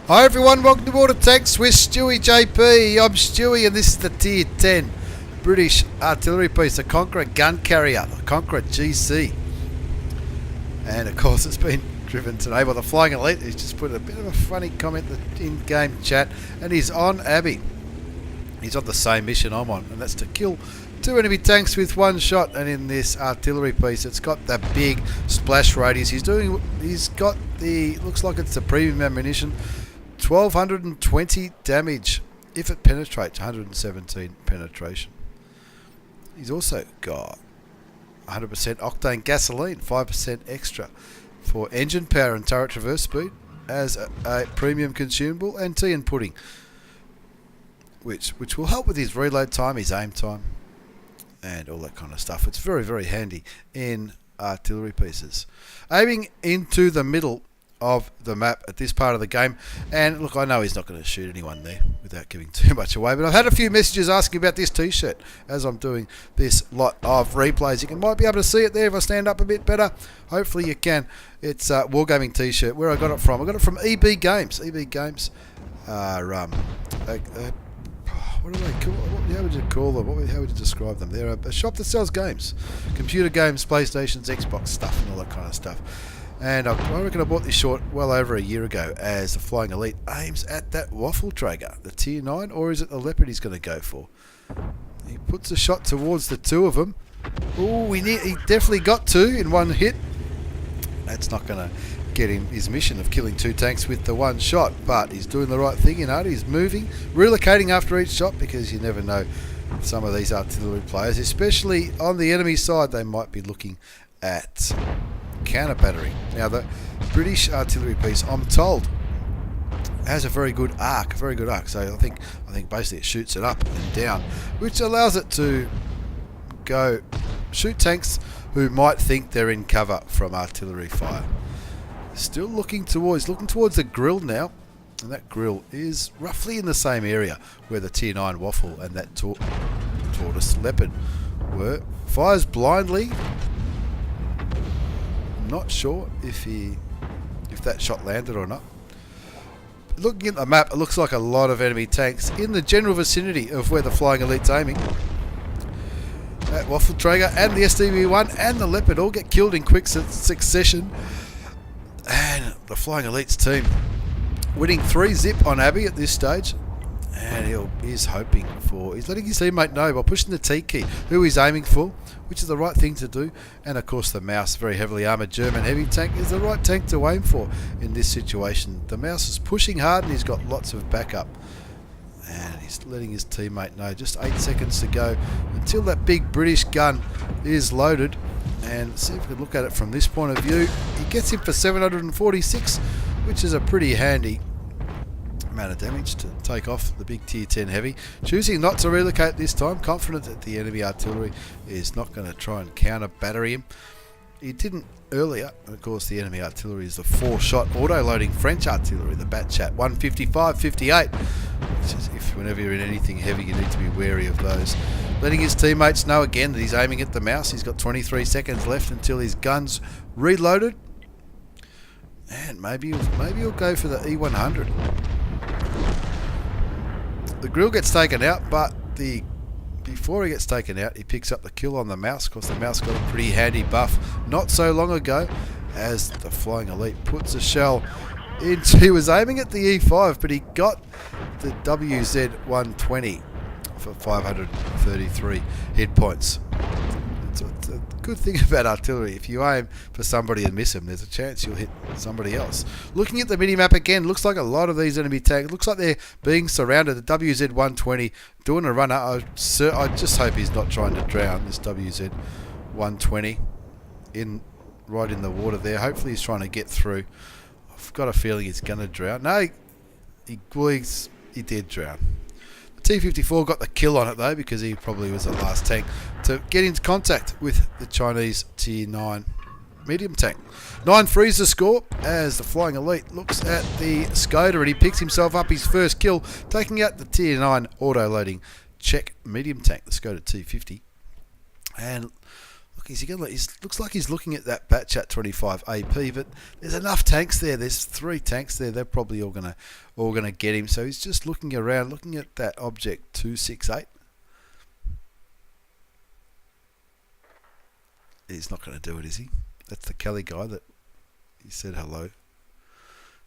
Hi everyone, welcome to Border Tanks with stewiejp. I'm Stewie and this is the Tier 10 British artillery piece, the Conqueror gun carrier, the Conqueror GC. And of course it's been driven today by the Flying Elite. He's just put a bit of a funny comment in game chat, and he's on Abbey. He's on the same mission I'm on, and that's to kill 2 enemy tanks with 1 shot. And in this artillery piece, it's got that big splash radius. He's got the, looks like it's the premium ammunition, 1220 damage if it penetrates, 117 penetration. He's also got 100% octane gasoline, 5% extra for engine power and turret traverse speed as a premium consumable, and tea and pudding, which will help with his reload time, his aim time, and all that kind of stuff. It's very, very handy in artillery pieces. Aiming into the middle of the map at this part of the game, and look, I know he's not going to shoot anyone there without giving too much away, but I've had a few messages asking about this t-shirt as I'm doing this lot of replays. You might be able to see it there if I stand up a bit better. Hopefully you can. It's a wargaming t-shirt. Where I got it from? I got it from EB Games. EB Games are what do they call? How would you call them? How would you describe them? They're a shop that sells games, computer games, PlayStations, Xbox stuff, and all that kind of stuff. And I reckon I bought this short well over a year ago as the Flying Elite aims at that waffle traeger, the Tier 9, or is it the Leopard he's going to go for? He puts a shot towards the 2 of them. Oh, he definitely got 2 in 1 hit. That's not going to get him his mission of killing 2 tanks with the 1 shot, but he's doing the right thing, you know. He's moving, relocating after each shot, because you never know some of these artillery players, especially on the enemy side, they might be looking at counter battering. Now the British artillery piece, I'm told, has a very good arc, so I think basically it shoots it up and down, which allows it to go shoot tanks who might think they're in cover from artillery fire. Still looking towards the grill now, and that grill is roughly in the same area where the Tier 9 waffle and that tortoise leopard were. Fires blindly. Not sure if that shot landed or not. Looking at the map, it looks like a lot of enemy tanks in the general vicinity of where the Flying Elite's aiming. That waffle traeger and the SDV-1 and the Leopard all get killed in quick succession. And the Flying Elite's team winning 3-0 on Abbey at this stage. And he's letting his teammate know by pushing the T key who he's aiming for, which is the right thing to do. And of course the Mouse, very heavily armoured German heavy tank, is the right tank to aim for in this situation. The Mouse is pushing hard and he's got lots of backup. And he's letting his teammate know just 8 seconds to go until that big British gun is loaded. And see if we can look at it from this point of view. He gets him for 746, which is a pretty handy amount of damage to take off the big Tier 10 heavy. Choosing not to relocate this time, confident that the enemy artillery is not going to try and counter battery him. He didn't earlier, and of course the enemy artillery is the 4-shot auto-loading French artillery, the Batchat 155-58, which is, if whenever you're in anything heavy you need to be wary of those. Letting his teammates know again that he's aiming at the Mouse. He's got 23 seconds left until his gun's reloaded, and maybe he'll go for the E100. The grill gets taken out, but before he gets taken out, he picks up the kill on the Mouse. Of course, the Mouse got a pretty handy buff not so long ago as the Flying Elite puts a shell into. He was aiming at the E5, but he got the WZ-120 for 533 hit points. It's a good thing about artillery. If you aim for somebody and miss them, there's a chance you'll hit somebody else. Looking at the mini-map again, looks like a lot of these enemy tanks, looks like they're being surrounded. The WZ-120 doing a runner. I just hope he's not trying to drown this WZ-120 right in the water there. Hopefully he's trying to get through. I've got a feeling he's going to drown. No, he did drown. T-54 got the kill on it though, because he probably was the last tank to get into contact with the Chinese Tier 9 medium tank. 9-3's the score as the Flying Elite looks at the Skoda and he picks himself up his first kill, taking out the Tier 9 auto-loading Czech medium tank, the Skoda T50. And Look, looks like he's looking at that Batchat 25 AP, but there's enough tanks there. There's 3 tanks there. They're probably all gonna get him. So he's just looking around, looking at that object 268. He's not going to do it, is he? That's the Kelly guy that he said hello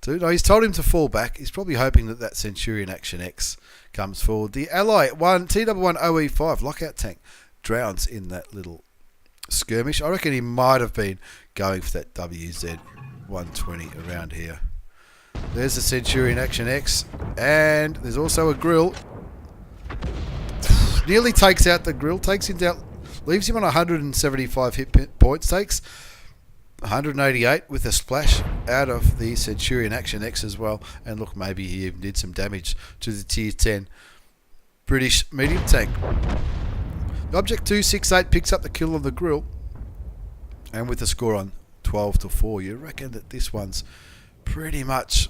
to. No, he's told him to fall back. He's probably hoping that Centurion Action X comes forward. The Ally TW10E5 lockout tank drowns in that little skirmish. I reckon he might have been going for that WZ120 around here. There's the Centurion Action X, and there's also a grill. Nearly takes out the grill, takes him down, leaves him on 175 hit points, takes 188 with a splash out of the Centurion Action X as well. And look, maybe he even did some damage to the Tier 10 British medium tank. The Object 268 picks up the kill on the grill, and with the score on 12-4, you reckon that this one's pretty much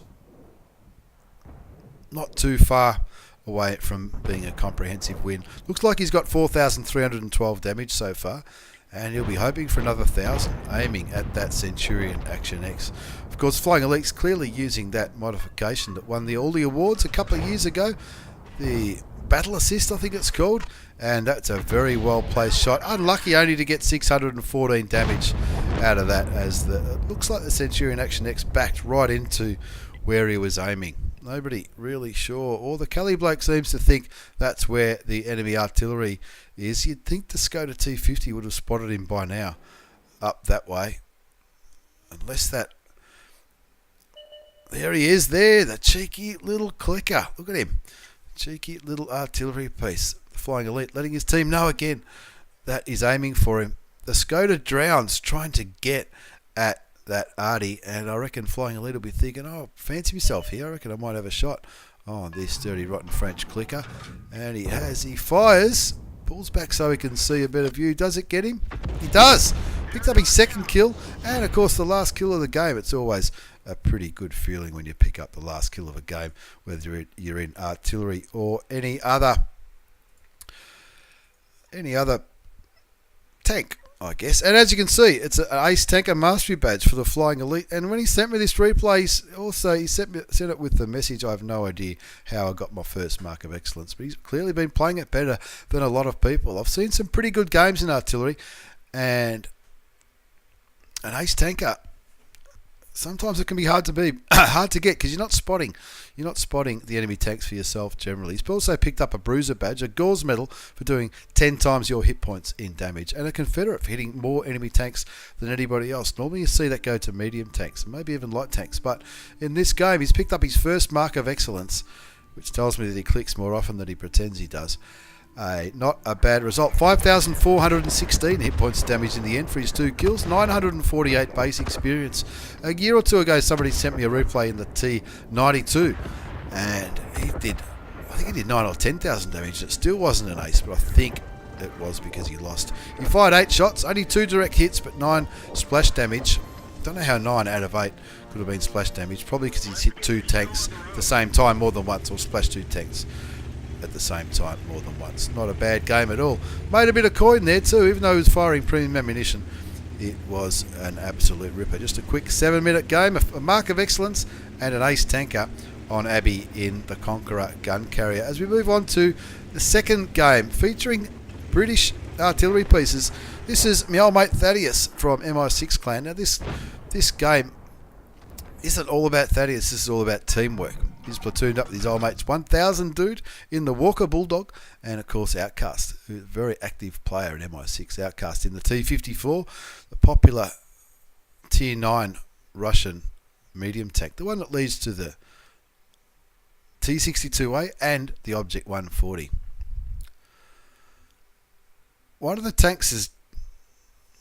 not too far away from being a comprehensive win. Looks like he's got 4,312 damage so far, and he'll be hoping for another 1,000, aiming at that Centurion Action X. Of course, Flying Elite's clearly using that modification that won all the awards a couple of years ago, the Battle Assist I think it's called, and that's a very well placed shot. Unlucky only to get 614 damage out of that, as it looks like the Centurion Action X backed right into where he was aiming. Nobody really sure. Or the Kelly bloke seems to think that's where the enemy artillery is. You'd think the Skoda T50 would have spotted him by now up that way. Unless that... There he is there, the cheeky little clicker. Look at him. Cheeky little artillery piece. The Flying Elite letting his team know again that is aiming for him. The Skoda drowns trying to get at that arty, and I reckon Flying Elite will be thinking, oh, fancy myself here, I reckon I might have a shot. Oh, this dirty rotten French clicker, and he fires, pulls back so he can see a better view. Does it get him? He does. Picked up his second kill, and of course the last kill of the game. It's always a pretty good feeling when you pick up the last kill of a game, whether you're in artillery or any other tank, I guess. And as you can see, it's an Ace Tanker Mastery Badge for the Flying Elite. And when he sent me this replay, he sent it with the message. I have no idea how I got my first mark of excellence, but he's clearly been playing it better than a lot of people. I've seen some pretty good games in artillery, and an Ace Tanker, sometimes it can be hard to get because you're not spotting the enemy tanks for yourself generally. He's also picked up a Bruiser badge, a Gauze medal for doing 10 times your hit points in damage, and a Confederate for hitting more enemy tanks than anybody else. Normally you see that go to medium tanks, maybe even light tanks, but in this game he's picked up his first mark of excellence, which tells me that he clicks more often than he pretends he does. Not a bad result. 5,416 hit points damage in the end for his 2 kills. 948 base experience. A year or two ago, somebody sent me a replay in the T92, and I think he did 9 or 10,000 damage. It still wasn't an ace, but I think it was because he lost. He fired 8 shots, only 2 direct hits, but 9 splash damage. Don't know how 9 out of 8 could have been splash damage. Probably because he's hit 2 tanks at the same time more than once, or splashed 2 tanks at the same time more than once. Not a bad game at all. Made a bit of coin there too, even though he was firing premium ammunition. It was an absolute ripper. Just a quick 7-minute game, a mark of excellence, and an ace tanker on Abbey in the Conqueror gun carrier. As we move on to the second game, featuring British artillery pieces. This is my old mate Thaddeus from MI6 clan. Now this game isn't all about Thaddeus, this is all about teamwork. He's platooned up with his old mates 1000 dude in the Walker Bulldog, and of course Outcast, who's a very active player in MI6. Outcast in the T54, the popular Tier 9 Russian medium tank, the one that leads to the T62A and the Object 140. One of the tanks is...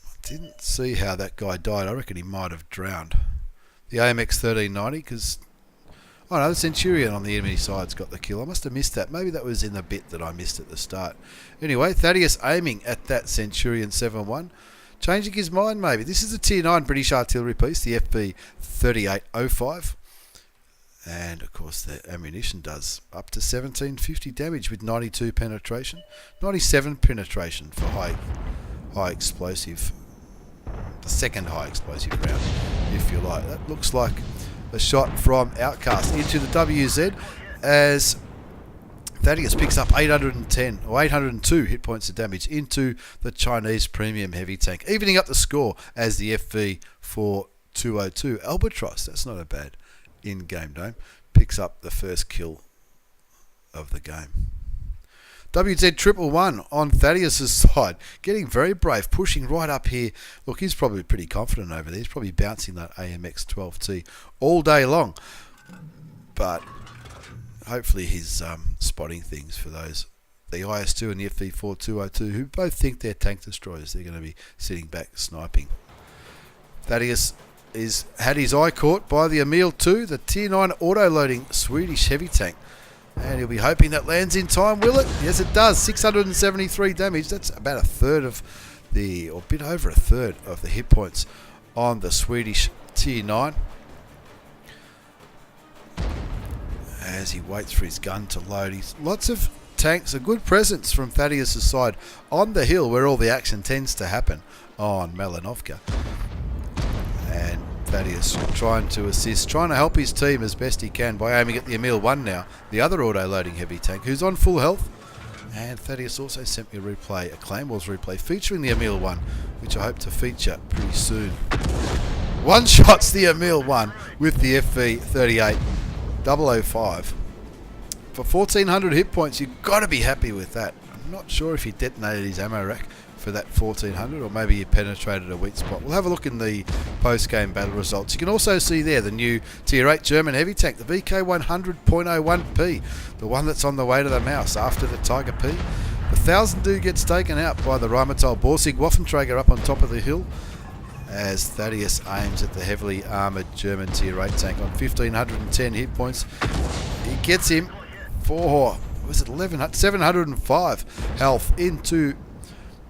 I didn't see how that guy died. I reckon he might have drowned. The AMX 1390, because... Oh no, the Centurion on the enemy side's got the kill. I must have missed that. Maybe that was in the bit that I missed at the start. Anyway, Thaddeus aiming at that Centurion 7-1. Changing his mind maybe. This is a Tier 9 British artillery piece, the Fv3805. And of course the ammunition does up to 1750 damage with 92 penetration. 97 penetration for high explosive, the second high explosive round, if you like. That looks like a shot from Outcast into the WZ as Thaddeus picks up 810 or 802 hit points of damage into the Chinese premium heavy tank, evening up the score as the Fv3805 Albatross. That's not a bad in-game name. Picks up the first kill of the game. WZ111 on Thaddeus' side, getting very brave, pushing right up here. Look, he's probably pretty confident over there. He's probably bouncing that AMX 12T all day long. But hopefully he's spotting things for those, the IS-2 and the Fv4202, who both think they're tank destroyers. They're going to be sitting back sniping. Thaddeus had his eye caught by the Emil 2, the Tier 9 auto-loading Swedish heavy tank. And he'll be hoping that lands in time, will it? Yes, it does. 673 damage. That's about a third of the, or a bit over a third of the hit points on the Swedish Tier 9. As he waits for his gun to load. He's lots of tanks, a good presence from Thaddeus' side on the hill where all the action tends to happen on Malinovka. And Thaddeus trying to assist, trying to help his team as best he can by aiming at the Emil 1 now, the other auto-loading heavy tank, who's on full health. And Thaddeus also sent me a replay, a Claymores replay, featuring the Emil 1, which I hope to feature pretty soon. One shots the Emil 1 with the Fv3805. For 1400 hit points, you've got to be happy with that. I'm not sure if he detonated his ammo rack for that 1400, or maybe he penetrated a weak spot. We'll have a look in the post-game battle results. You can also see there the new Tier 8 German heavy tank, the VK100.01P, the one that's on the way to the mouse after the Tiger P. The 1000 dude gets taken out by the Rheinmetall Borsig Waffenträger up on top of the hill, as Thaddeus aims at the heavily armoured German Tier 8 tank on 1510 hit points. He gets him for, was it 705 health into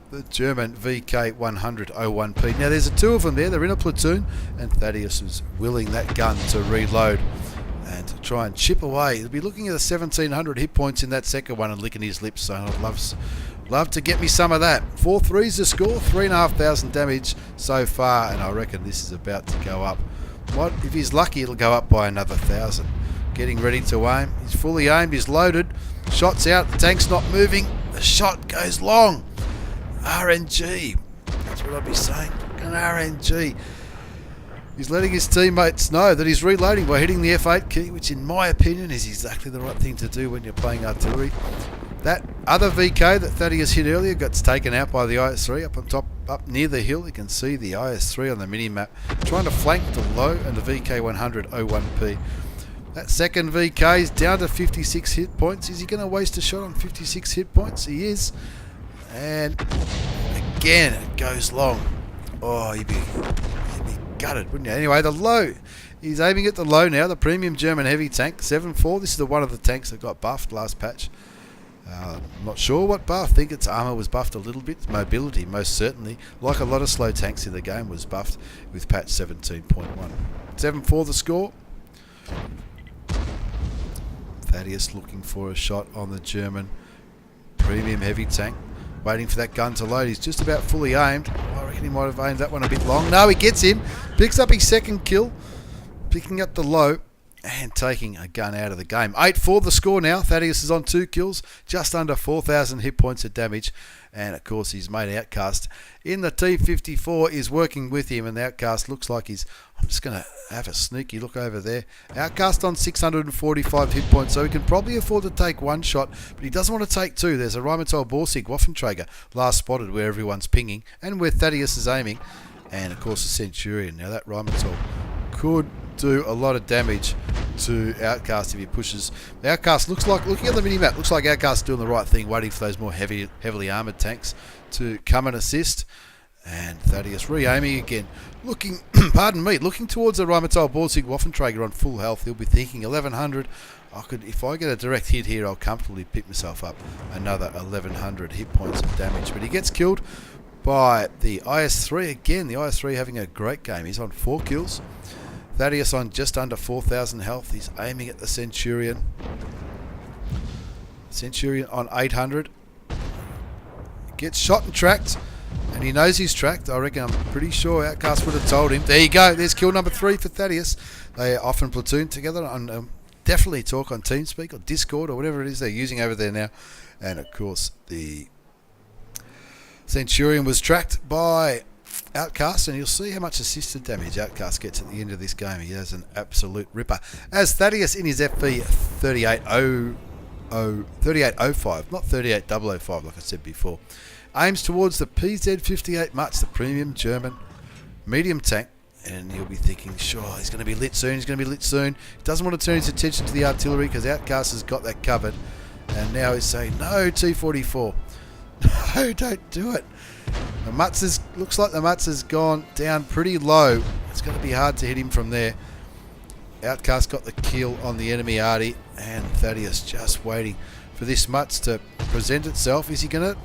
the German VK100.01P. Now there's two of them there, they're in a platoon, and Thaddeus is willing that gun to reload and to try and chip away. He'll be looking at the 1700 hit points in that second one and licking his lips, so I'd love to get me some of that. 4-3's the score, 3,500 damage so far, and I reckon this is about to go up. What if he's lucky, it'll go up by another 1,000. Getting ready to aim. He's fully aimed, he's loaded. Shots out, the tank's not moving. The shot goes long. RNG. That's what I'd be saying. An RNG. He's letting his teammates know that he's reloading by hitting the F8 key, which in my opinion is exactly the right thing to do when you're playing artillery. That other VK that Thaddeus hit earlier gets taken out by the IS-3 up on top, up near the hill. You can see the IS-3 on the mini-map trying to flank the low and the VK100.01P. That second VK is down to 56 hit points. Is he going to waste a shot on 56 hit points? He is. And again, it goes long. Oh, you'd be gutted, wouldn't you? Anyway, the low. He's aiming at the low now, the premium German heavy tank, 7.4. This is the one of the tanks that got buffed last patch. I'm not sure what buff. I think its armour was buffed a little bit. Mobility, most certainly, like a lot of slow tanks in the game, was buffed with patch 17.1. 7.4 the score. Thaddeus looking for a shot on the German premium heavy tank. Waiting for that gun to load. He's just about fully aimed. I reckon he might have aimed that one a bit long. No, he gets him. Picks up his second kill. Picking up the low and taking a gun out of the game. 8-4 the score now. Thaddeus is on 2 kills. Just under 4,000 hit points of damage. And of course his mate Outcast in the T-54 is working with him. And the Outcast looks like he's... I'm just going to have a sneaky look over there. Outcast on 645 hit points, so he can probably afford to take one shot, but he doesn't want to take two. There's a Rheinmetall Borsig Waffenträger last spotted where everyone's pinging and where Thaddeus is aiming, and of course the Centurion. Now that Rheinmetall could do a lot of damage to Outcast if he pushes. Outcast looks like, looking at the mini-map, looks like Outcast doing the right thing, waiting for those more heavily armoured tanks to come and assist. And Thaddeus re-aiming again, looking, pardon me, looking towards the Rheinmetall Borsig Waffenträger on full health. He'll be thinking 1100. If I get a direct hit here, I'll comfortably pick myself up another 1100 hit points of damage. But he gets killed by the IS-3 again. The IS-3 having a great game. He's on 4 kills. Thaddeus on just under 4,000 health. He's aiming at the Centurion. Centurion on 800. Gets shot and tracked. And he knows he's tracked. I reckon, I'm pretty sure Outcast would have told him. There you go. There's kill number 3 for Thaddeus. They often platoon together on definitely talk on TeamSpeak or Discord or whatever it is they're using over there now. And of course, the Centurion was tracked by Outcast, and you'll see how much assisted damage Outcast gets at the end of this game. He has an absolute ripper. As Thaddeus in his Fv3805, not 38005 like I said before, aims towards the PZ58 Mutz, the premium German medium tank, and you'll be thinking, sure, he's going to be lit soon, he's going to be lit soon. He doesn't want to turn his attention to the artillery because Outcast has got that covered, and now he's saying, no, T44. No, don't do it. The Mutz looks like the Mutz has gone down pretty low. It's going to be hard to hit him from there. Outcast got the kill on the enemy arty, and Thaddeus just waiting for this Mutz to present itself. Is he gonna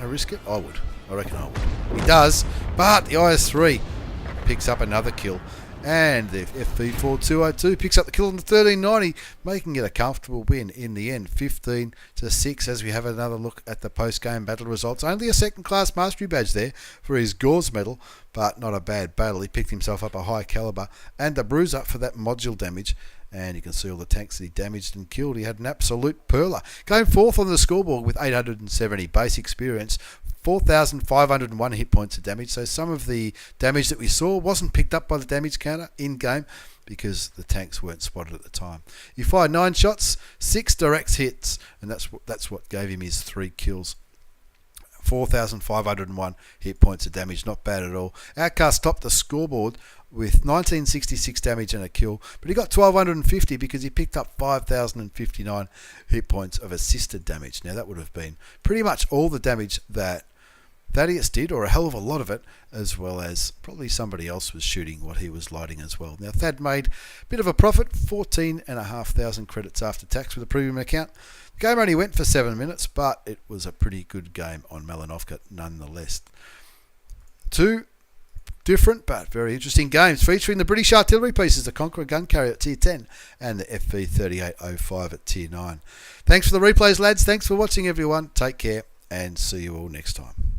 risk it? I would. I reckon I would. He does, but the IS-3 picks up another kill, and the Fv4202 picks up the kill on the 1390, making it a comfortable win in the end, 15-6. As we have another look at the post-game battle results, only a second-class mastery badge there for his Gauze medal, but not a bad battle. He picked himself up a high caliber and a bruiser for that module damage. And you can see all the tanks that he damaged and killed. He had an absolute perler. Going fourth on the scoreboard with 870 base experience, 4,501 hit points of damage. So some of the damage that we saw wasn't picked up by the damage counter in-game because the tanks weren't spotted at the time. He fired 9 shots, 6 direct hits, and that's what gave him his 3 kills. 4,501 hit points of damage, not bad at all. Outcast topped the scoreboard with 1966 damage and a kill, but he got 1,250 because he picked up 5,059 hit points of assisted damage. Now that would have been pretty much all the damage that Thaddeus did, or a hell of a lot of it, as well as probably somebody else was shooting what he was lighting as well. Now Thad made a bit of a profit, 14,500 credits after tax with a premium account. The game only went for 7 minutes, but it was a pretty good game on Malinovka nonetheless. 2 different but very interesting games featuring the British artillery pieces, the Conqueror gun carrier at tier 10 and the Fv3805 at tier 9. Thanks for the replays, lads. Thanks for watching, everyone. Take care and see you all next time.